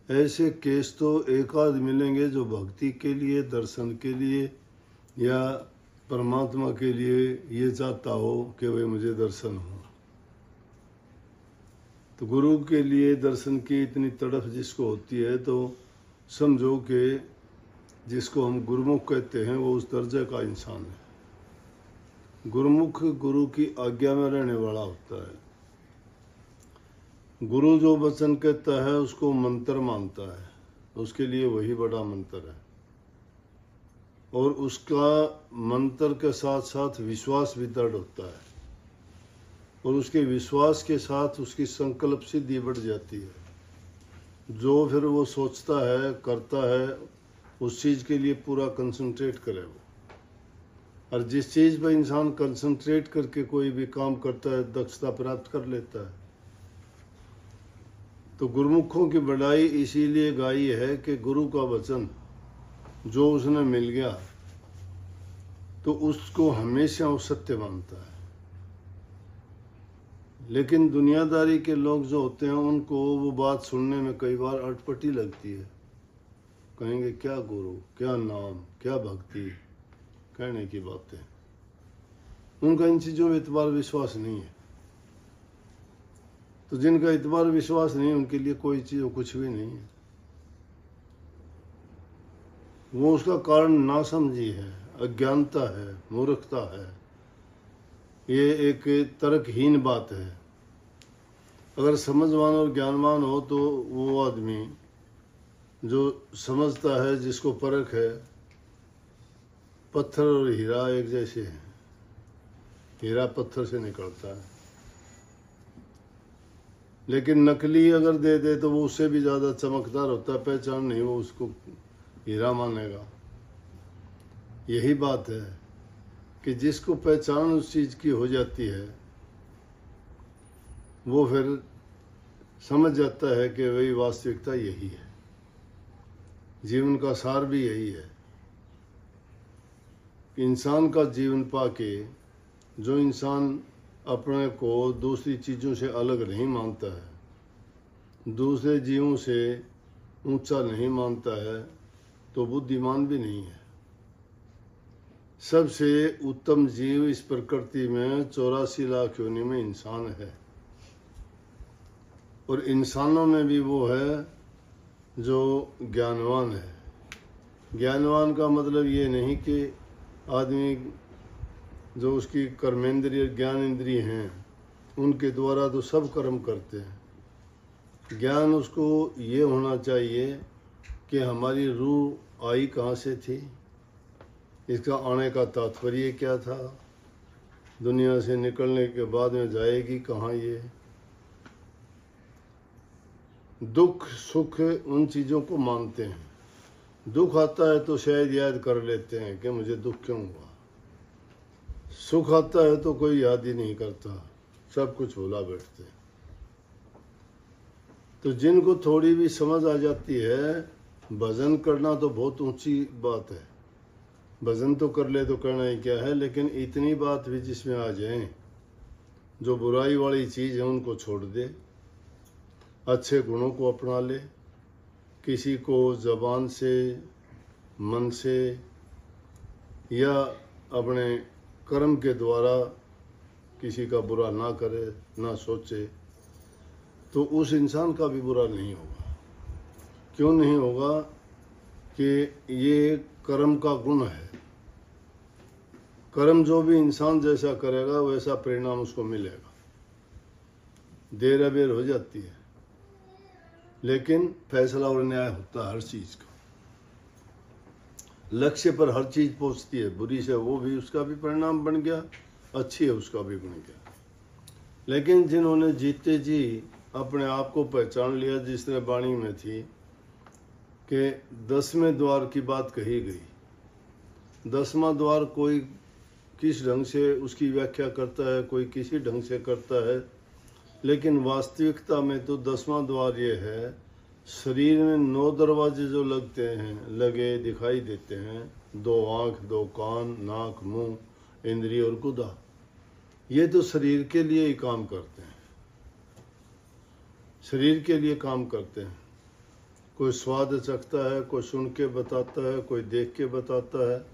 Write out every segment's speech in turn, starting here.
ऐसे केस तो एक आध मिलेंगे जो भक्ति के लिए, दर्शन के लिए या परमात्मा के लिए ये चाहता हो कि भाई मुझे दर्शन हो। तो गुरु के लिए दर्शन की इतनी तड़फ जिसको होती है तो समझो कि जिसको हम गुरुमुख कहते हैं वो उस दर्जे का इंसान है। गुरुमुख गुरु की आज्ञा में रहने वाला होता है। गुरु जो वचन कहता है उसको मंत्र मानता है, उसके लिए वही बड़ा मंत्र है। और उसका मंत्र के साथ साथ विश्वास भी दृढ़ होता है और उसके विश्वास के साथ उसकी संकल्प सिद्धि बढ़ जाती है। जो फिर वो सोचता है, करता है, उस चीज़ के लिए पूरा कंसंट्रेट करे वो। और जिस चीज़ पर इंसान कंसंट्रेट करके कोई भी काम करता है दक्षता प्राप्त कर लेता है। तो गुरुमुखों की बढ़ाई इसीलिए गाई है कि गुरु का वचन जो उसने मिल गया तो उसको हमेशा वो सत्य मानता है। लेकिन दुनियादारी के लोग जो होते हैं उनको वो बात सुनने में कई बार अटपटी लगती है। कहेंगे क्या गुरु, क्या नाम, क्या भक्ति, कहने की बातें। उनका इन चीज़ों में इतबार विश्वास नहीं है। तो जिनका इतबार विश्वास नहीं है उनके लिए कोई चीज़ कुछ भी नहीं है। वो उसका कारण नासमझी है, अज्ञानता है, मूर्खता है। ये एक तर्कहीन बात है। अगर समझवान और ज्ञानवान हो तो वो आदमी जो समझता है, जिसको परख है, पत्थर और हीरा एक जैसे हैं। हीरा पत्थर से निकलता है, लेकिन नकली अगर दे दे तो वो उससे भी ज़्यादा चमकदार होता है। पहचान नहीं, वो उसको हीरा मानेगा। यही बात है कि जिसको पहचान उस चीज़ की हो जाती है वो फिर समझ जाता है कि वही वास्तविकता यही है। जीवन का सार भी यही है। इंसान का जीवन पाके जो इंसान अपने को दूसरी चीज़ों से अलग नहीं मानता है, दूसरे जीवों से ऊंचा नहीं मानता है, तो बुद्धिमान भी नहीं है। सबसे उत्तम जीव इस प्रकृति में 84 लाख योनि में इंसान है। और इंसानों में भी वो है जो ज्ञानवान है। ज्ञानवान का मतलब ये नहीं कि आदमी जो उसकी कर्मेंद्रिय ज्ञान इंद्रिय हैं उनके द्वारा तो सब कर्म करते हैं। ज्ञान उसको ये होना चाहिए कि हमारी रूह आई कहाँ से थी, इसका आने का तात्पर्य क्या था, दुनिया से निकलने के बाद में जाएगी कहाँ ये। दुख सुख उन चीज़ों को मानते हैं। दुख आता है तो शायद याद कर लेते हैं कि मुझे दुख क्यों हुआ। सुख आता है तो कोई याद ही नहीं करता, सब कुछ भुला बैठते हैं। तो जिनको थोड़ी भी समझ आ जाती है, भजन करना तो बहुत ऊंची बात है। भजन तो कर ले तो करना ही क्या है, लेकिन इतनी बात भी जिसमें आ जाए, जो बुराई वाली चीज़ है उनको छोड़ दे, अच्छे गुणों को अपना ले। किसी को जबान से, मन से या अपने कर्म के द्वारा किसी का बुरा ना करे, ना सोचे, तो उस इंसान का भी बुरा नहीं होगा। क्यों नहीं होगा? कि ये कर्म का गुण है। कर्म जो भी इंसान जैसा करेगा वैसा परिणाम उसको मिलेगा। देर अबेर हो जाती है, लेकिन फैसला और न्याय होता है हर चीज़ का। लक्ष्य पर हर चीज़ पहुंचती है। बुरी से वो भी, उसका भी परिणाम बन गया, अच्छी है उसका भी बन गया। लेकिन जिन्होंने जीते जी अपने आप को पहचान लिया, जिसने वाणी में थी कि 10वें द्वार की बात कही गई। 10वां द्वार कोई किस ढंग से उसकी व्याख्या करता है, कोई किसी ढंग से करता है, लेकिन वास्तविकता में तो 10वां द्वार ये है, शरीर में 9 दरवाजे जो लगते हैं, लगे दिखाई देते हैं, 2 आँख, 2 कान, नाक, मुंह, इंद्रिय और गुदा, ये तो शरीर के लिए ही काम करते हैं। शरीर के लिए काम करते हैं। कोई स्वाद चखता है, कोई सुन के बताता है, कोई देख के बताता है।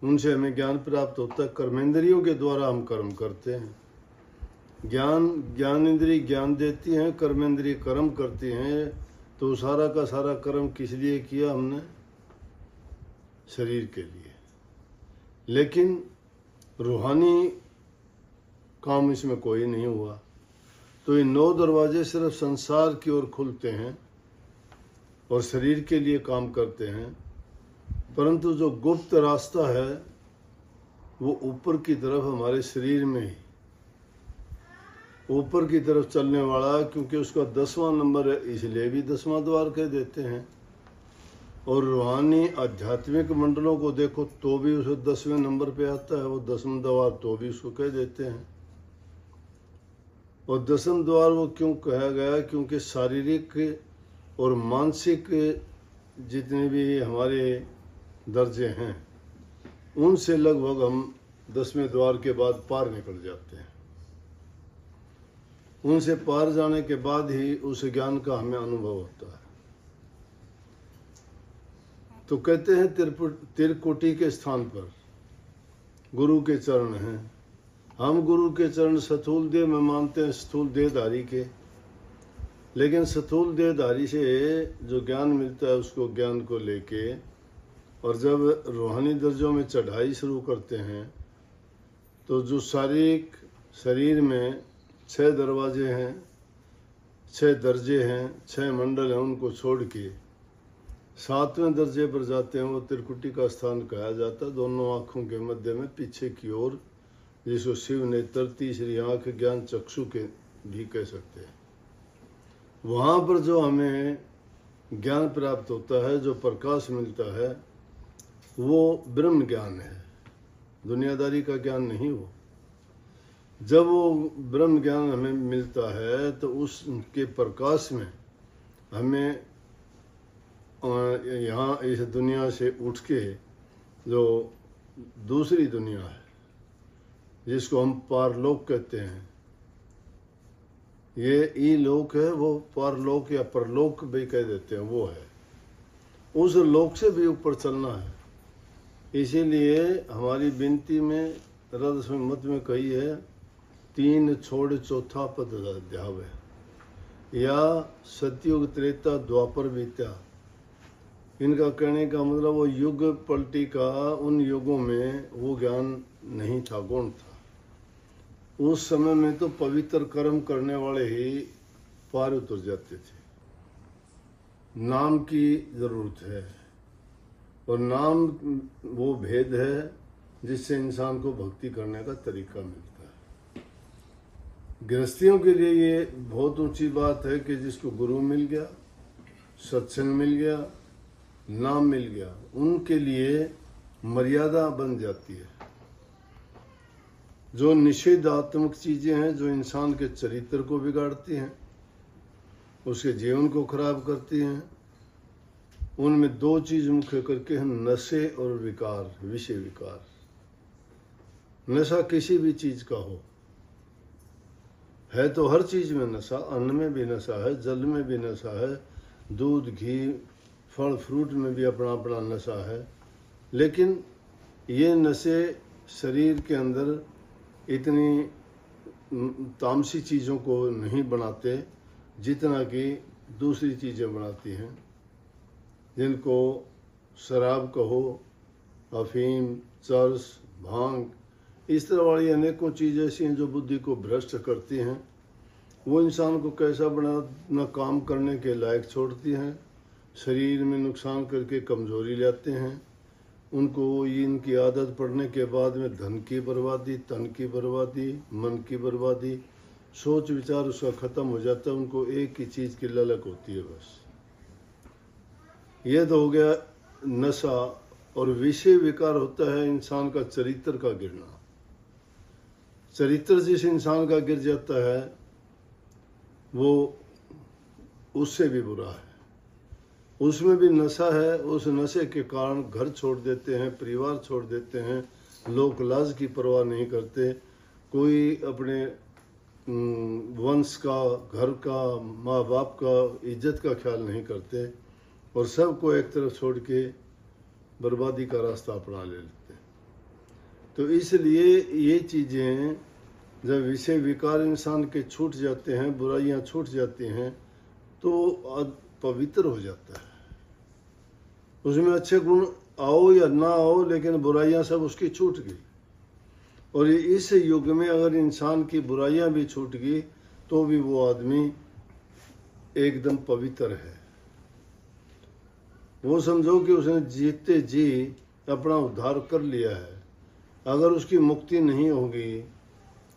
उनसे हमें ज्ञान प्राप्त होता है। कर्मेंद्रियों के द्वारा हम कर्म करते हैं। ज्ञान इंद्रिय ज्ञान देती हैं, कर्मेंद्रिय कर्म करती हैं। तो सारा का सारा कर्म किस लिए किया हमने? शरीर के लिए। लेकिन रूहानी काम इसमें कोई नहीं हुआ। तो ये 9 दरवाजे सिर्फ संसार की ओर खुलते हैं और शरीर के लिए काम करते हैं, परंतु जो गुप्त रास्ता है वो ऊपर की तरफ हमारे शरीर में ही ऊपर की तरफ चलने वाला, क्योंकि उसका 10वां नंबर है, इसलिए भी 10वां द्वार कह देते हैं। और रूहानी आध्यात्मिक मंडलों को देखो तो भी उसे 10वें नंबर पे आता है, वो 10वां द्वार तो भी उसको कह देते हैं। और 10वां द्वार वो क्यों कहा गया? क्योंकि शारीरिक और मानसिक जितने भी हमारे दर्जे हैं उनसे लगभग हम 10वें द्वार के बाद पार निकल जाते हैं। उनसे पार जाने के बाद ही उस ज्ञान का हमें अनुभव होता है। तो कहते हैं त्रिकुटी के स्थान पर गुरु के चरण हैं। हम गुरु के चरण स्थूल देह में मानते हैं, स्थूल देहधारी के। लेकिन स्थूल देहधारी से जो ज्ञान मिलता है उसको ज्ञान को लेके, और जब रूहानी दर्जों में चढ़ाई शुरू करते हैं तो जो शारीरिक शरीर में 6 दरवाजे हैं, 6 दर्जे हैं, 6 मंडल हैं, उनको छोड़ के 7वें दर्जे पर जाते हैं। वो त्रिकुटी का स्थान कहा जाता है, दोनों आँखों के मध्य में पीछे की ओर, जिसको शिव नेत्र, तीसरी आँख, ज्ञान चक्षु के भी कह सकते हैं। वहाँ पर जो हमें ज्ञान प्राप्त होता है, जो प्रकाश मिलता है, वो ब्रह्म ज्ञान है, दुनियादारी का ज्ञान नहीं। वो जब वो ब्रह्म ज्ञान हमें मिलता है तो उसके प्रकाश में हमें यहाँ इस दुनिया से उठ के जो दूसरी दुनिया है, जिसको हम पारलोक कहते हैं, ये ई लोक है, वो पारलोक या परलोक भी कह देते हैं, वो है। उस लोक से भी ऊपर चलना है। इसीलिए हमारी विनती में रद मत में कही है, 3 छोड़ चौथा पद ध्यावे, या सतयुग त्रेता द्वापर बीत्या। इनका कहने का मतलब वो युग पलटी का, उन युगों में वो ज्ञान नहीं था, गुण था। उस समय में तो पवित्र कर्म करने वाले ही पार उतर जाते थे। नाम की जरूरत है, और नाम वो भेद है जिससे इंसान को भक्ति करने का तरीका मिलता है। गृहस्थियों के लिए ये बहुत ऊंची बात है कि जिसको गुरु मिल गया, सत्संग मिल गया, नाम मिल गया, उनके लिए मर्यादा बन जाती है। जो निषेधात्मक चीजें हैं, जो इंसान के चरित्र को बिगाड़ती हैं, उसके जीवन को खराब करती हैं, उनमें 2 चीज मुख्य करके हैं, नशे और विकार, विषय विकार। नशा किसी भी चीज का हो, है तो हर चीज में नशा, अन्न में भी नशा है, जल में भी नशा है, दूध, घी, फल फ्रूट में भी अपना अपना नशा है। लेकिन ये नशे शरीर के अंदर इतनी तामसी चीज़ों को नहीं बनाते जितना कि दूसरी चीज़ें बनाती हैं, जिनको शराब कहो, अफीम, चरस, भांग, इस तरह वाली अनेकों चीज़ें ऐसी हैं जो बुद्धि को भ्रष्ट करती हैं। वो इंसान को कैसा बना काम करने के लायक छोड़ती हैं, शरीर में नुकसान करके कमजोरी लाते हैं। उनको इनकी आदत पड़ने के बाद में धन की बर्बादी, तन की बर्बादी, मन की बर्बादी, सोच विचार उसका ख़त्म हो जाता है। उनको एक ही चीज़ की ललक होती है बस। यह तो हो गया नशा। और विषय विकार होता है इंसान का चरित्र का गिरना। चरित्र जिस इंसान का गिर जाता है वो उससे भी बुरा है, उसमें भी नशा है। उस नशे के कारण घर छोड़ देते हैं, परिवार छोड़ देते हैं, लोक लाज की परवाह नहीं करते, कोई अपने वंश का, घर का, माँ बाप का, इज्जत का ख्याल नहीं करते और सबको एक तरफ छोड़ के बर्बादी का रास्ता अपना लेते। तो इसलिए ये चीज़ें जब विषय विकार इंसान के छूट जाते हैं, बुराइयां छूट जाती हैं, तो पवित्र हो जाता है। उसमें अच्छे गुण आओ या ना आओ, लेकिन बुराइयां सब उसकी छूट गई। और इस युग में अगर इंसान की बुराइयां भी छूट गई तो भी वो आदमी एकदम पवित्र है। वो समझो कि उसने जीते जी अपना उद्धार कर लिया है। अगर उसकी मुक्ति नहीं होगी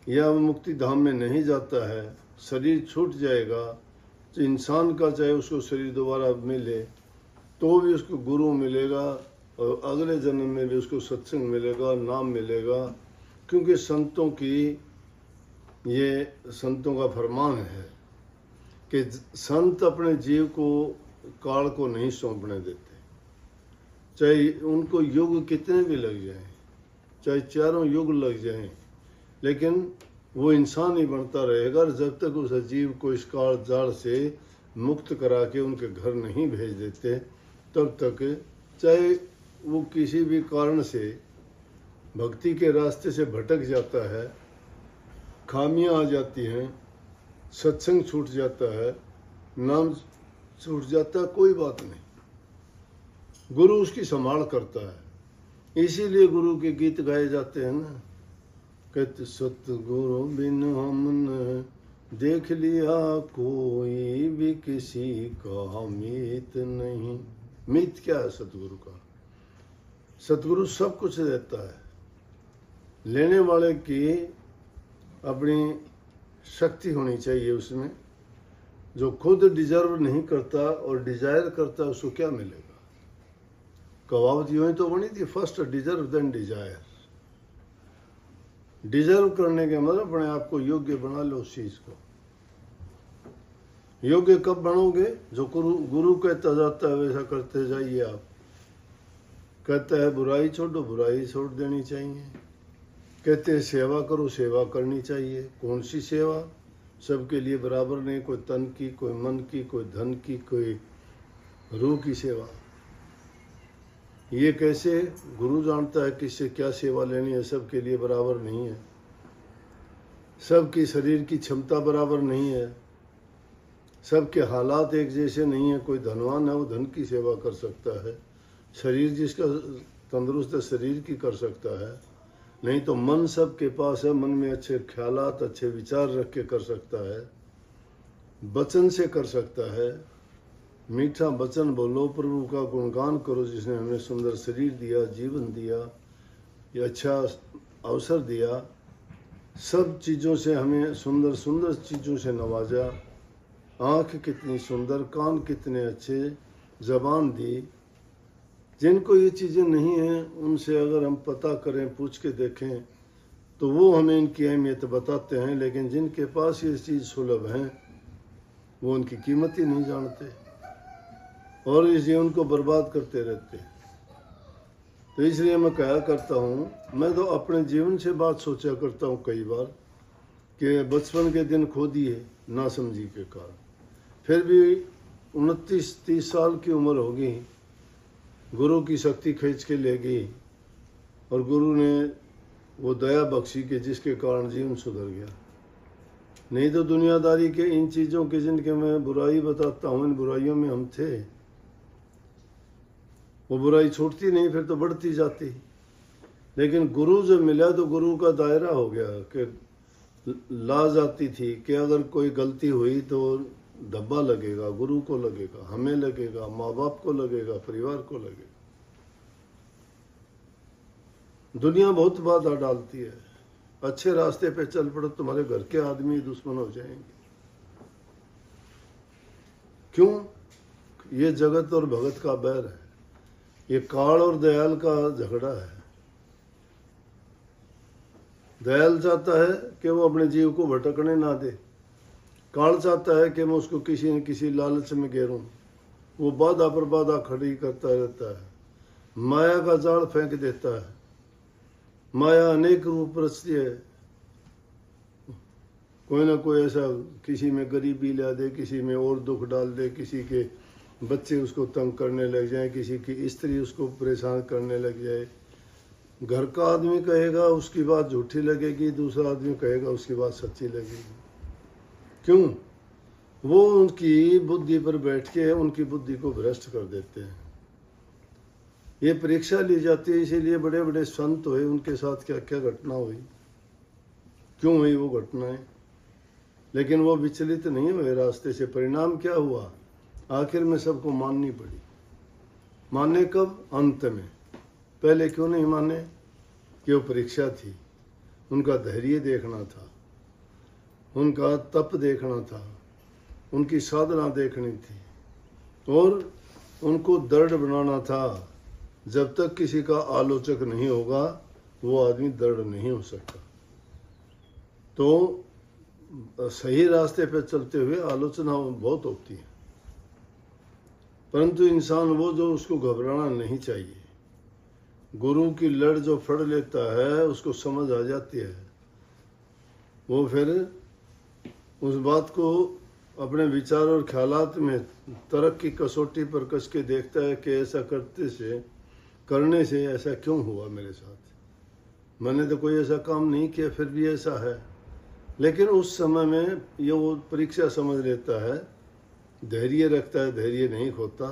या वो मुक्ति धाम में नहीं जाता है, शरीर छूट जाएगा, तो इंसान का चाहे उसको शरीर दोबारा मिले तो भी उसको गुरु मिलेगा और अगले जन्म में भी उसको सत्संग मिलेगा, नाम मिलेगा। क्योंकि संतों का फरमान है कि संत अपने जीव को काल को नहीं सौंपने देते, चाहे उनको युग कितने भी लग जाएं, चाहे चारों युग लग जाएं, लेकिन वो इंसान ही बनता रहेगा। और जब तक उस जीव को इस काल जाल से मुक्त करा के उनके घर नहीं भेज देते, तब तक चाहे वो किसी भी कारण से भक्ति के रास्ते से भटक जाता है, खामियां आ जाती हैं, सत्संग छूट जाता है, नाम छूट जाता है, कोई बात नहीं, गुरु उसकी संभाल करता है। इसीलिए गुरु के गीत गाए जाते हैं ना, कहते सतगुरु बिन हमने देख लिया कोई भी किसी का मीत नहीं। मीत क्या है सतगुरु का? सतगुरु सब कुछ देता है, लेने वाले की अपनी शक्ति होनी चाहिए उसमें। जो खुद डिजर्व नहीं करता और डिजायर करता, उसको क्या मिलेगा? कहावत यूं ही तो बनी थी, first deserve then desire. Deserve करने के मतलब अपने आप को योग्य बना लो उस चीज को। योग्य कब बनोगे? जो गुरु कहता जाता है वैसा करते जाइए। आप कहता है बुराई छोड़ो, बुराई छोड़ देनी चाहिए। कहते हैं सेवा करो, सेवा करनी चाहिए। कौन सी सेवा? सबके लिए बराबर नहीं, कोई तन की, कोई मन की, कोई धन की, कोई रूह की सेवा। ये कैसे? गुरु जानता है किससे क्या सेवा लेनी है, सबके लिए बराबर नहीं है, सबकी शरीर की क्षमता बराबर नहीं है, सबके हालात एक जैसे नहीं है। कोई धनवान है वो धन की सेवा कर सकता है, शरीर जिसका तंदुरुस्त है शरीर की कर सकता है, नहीं तो मन सबके पास है, मन में अच्छे ख्यालात, अच्छे विचार रख के कर सकता है, वचन से कर सकता है। मीठा वचन बोलो, प्रभु का गुणगान करो जिसने हमें सुंदर शरीर दिया, जीवन दिया, ये अच्छा अवसर दिया, सब चीज़ों से हमें सुंदर सुंदर चीज़ों से नवाजा। आँख कितनी सुंदर, कान कितने अच्छे, जबान दी। जिनको ये चीज़ें नहीं हैं उनसे अगर हम पता करें, पूछ के देखें, तो वो हमें इनकी अहमियत बताते हैं। लेकिन जिनके पास ये चीज़ सुलभ हैं वो उनकी कीमत ही नहीं जानते और इस जीवन को बर्बाद करते रहते हैं। तो इसलिए मैं कहा करता हूँ, मैं तो अपने जीवन से बात सोचा करता हूँ कई बार कि बचपन के दिन खो दिए नासमझी के कारण, फिर भी 29-30 साल की उम्र होगी, गुरु की शक्ति खींच के ले गई और गुरु ने वो दया बख्शी कि जिसके कारण जीवन सुधर गया। नहीं तो दुनियादारी के इन चीज़ों के जिनके मैं बुराई बताता हूँ, इन बुराइयों में हम थे, वो बुराई छूटती नहीं, फिर तो बढ़ती जाती। लेकिन गुरु जब मिला तो गुरु का दायरा हो गया कि लाज आती थी कि अगर कोई गलती हुई तो धब्बा लगेगा, गुरु को लगेगा, हमें लगेगा, माँ बाप को लगेगा, परिवार को लगेगा। दुनिया बहुत बाधा डालती है, अच्छे रास्ते पे चल पड़ो, तुम्हारे घर के आदमी दुश्मन हो जाएंगे। क्यों? ये जगत और भगत का बैर है, ये काल और दयाल का झगड़ा है। दयाल चाहता है कि वो अपने जीव को भटकने ना दे, काल चाहता है कि मैं उसको किसी न किसी लालच में घेरूं, वो बाधा पर बाधा खड़ी करता रहता है, माया का जाल फेंक देता है। माया अनेक रूप रचती है, कोई ना कोई ऐसा किसी में गरीबी ला दे, किसी में और दुख डाल दे, किसी के बच्चे उसको तंग करने लग जाए, किसी की स्त्री उसको परेशान करने लग जाए। घर का आदमी कहेगा उसकी बात झूठी लगेगी, दूसरा आदमी कहेगा उसकी बात सच्ची लगेगी। क्यों? वो उनकी बुद्धि पर बैठ के उनकी बुद्धि को भ्रष्ट कर देते हैं। ये परीक्षा ली जाती है, इसीलिए बड़े बड़े संत हुए, उनके साथ क्या क्या घटना हुई, क्यों हुई वो घटनाएं, लेकिन वो विचलित नहीं हुए रास्ते से। परिणाम क्या हुआ? आखिर में सबको माननी पड़ी। माने कब? अंत में। पहले क्यों नहीं माने? कि वो परीक्षा थी, उनका धैर्य देखना था, उनका तप देखना था, उनकी साधना देखनी थी, और उनको दृढ़ बनाना था। जब तक किसी का आलोचक नहीं होगा वो आदमी दृढ़ नहीं हो सकता। तो सही रास्ते पर चलते हुए आलोचना बहुत होती है, परंतु इंसान वो जो उसको घबराना नहीं चाहिए। गुरु की लड़ जो फड़ लेता है उसको समझ आ जाती है, वो फिर उस बात को अपने विचार और ख्यालात में तर्क की कसौटी पर कस के देखता है कि ऐसा करने से ऐसा क्यों हुआ मेरे साथ, मैंने तो कोई ऐसा काम नहीं किया फिर भी ऐसा है। लेकिन उस समय में ये वो परीक्षा समझ लेता है, धैर्य रखता है, धैर्य नहीं खोता,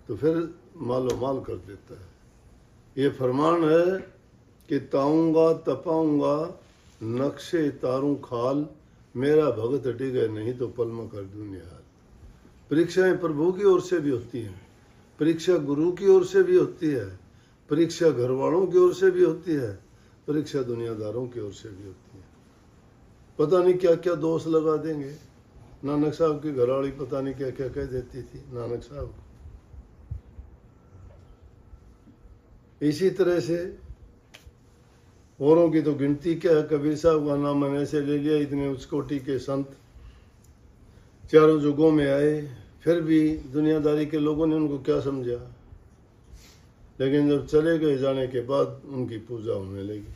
तो फिर मालो माल कर देता है। ये फरमान है कि ताऊंगा तपाऊंगा नक्शे तारूं खाल, मेरा भगत टिके नहीं तो पलम कर दूं निहाल। परीक्षाएं प्रभु की ओर से भी होती हैं, परीक्षा गुरु की ओर से भी होती है, परीक्षा घर वालों की ओर से भी होती है, परीक्षा दुनियादारों की ओर से भी होती है। पता नहीं क्या क्या दोष लगा देंगे। नानक साहब की घरवाली पता नहीं क्या क्या कह देती थी नानक साहब। इसी तरह से औरों की तो गिनती क्या है। कबीर साहब का नाम मैंने ऐसे ले लिया, इतने उच्च कोटि के संत चारों युगों में आए, फिर भी दुनियादारी के लोगों ने उनको क्या समझा। लेकिन जब चले गए जाने के बाद उनकी पूजा होने लगी।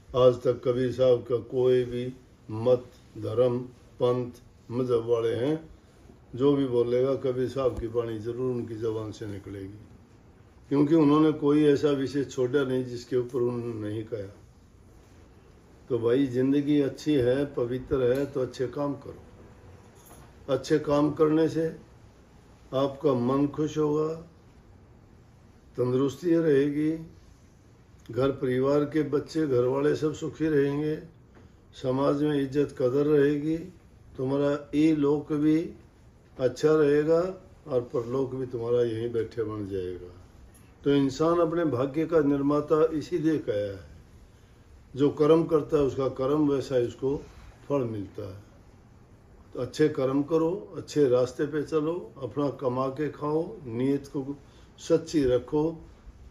आज तक कबीर साहब का कोई भी मत, धर्म, पंथ, मजहब वाले हैं, जो भी बोलेगा कबीर साहब की वाणी जरूर उनकी जबान से निकलेगी, क्योंकि उन्होंने कोई ऐसा विषय छोड़ा नहीं जिसके ऊपर उन्होंने नहीं कहा। तो भाई जिंदगी अच्छी है, पवित्र है, तो अच्छे काम करो। अच्छे काम करने से आपका मन खुश होगा, तंदुरुस्ती रहेगी, घर परिवार के बच्चे घर वाले सब सुखी रहेंगे, समाज में इज्जत कदर रहेगी, तुम्हारा ये लोक भी अच्छा रहेगा और परलोक भी तुम्हारा यहीं बैठे बन जाएगा। तो इंसान अपने भाग्य का निर्माता इसीलिए कहा है, जो कर्म करता है उसका कर्म वैसा ही उसको फल मिलता है। तो अच्छे कर्म करो, अच्छे रास्ते पे चलो, अपना कमा के खाओ, नीयत को सच्ची रखो,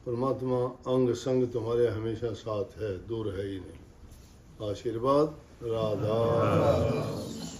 परमात्मा अंग संग तुम्हारे हमेशा साथ है, दूर है ही नहीं। आशीर्वाद। राधा।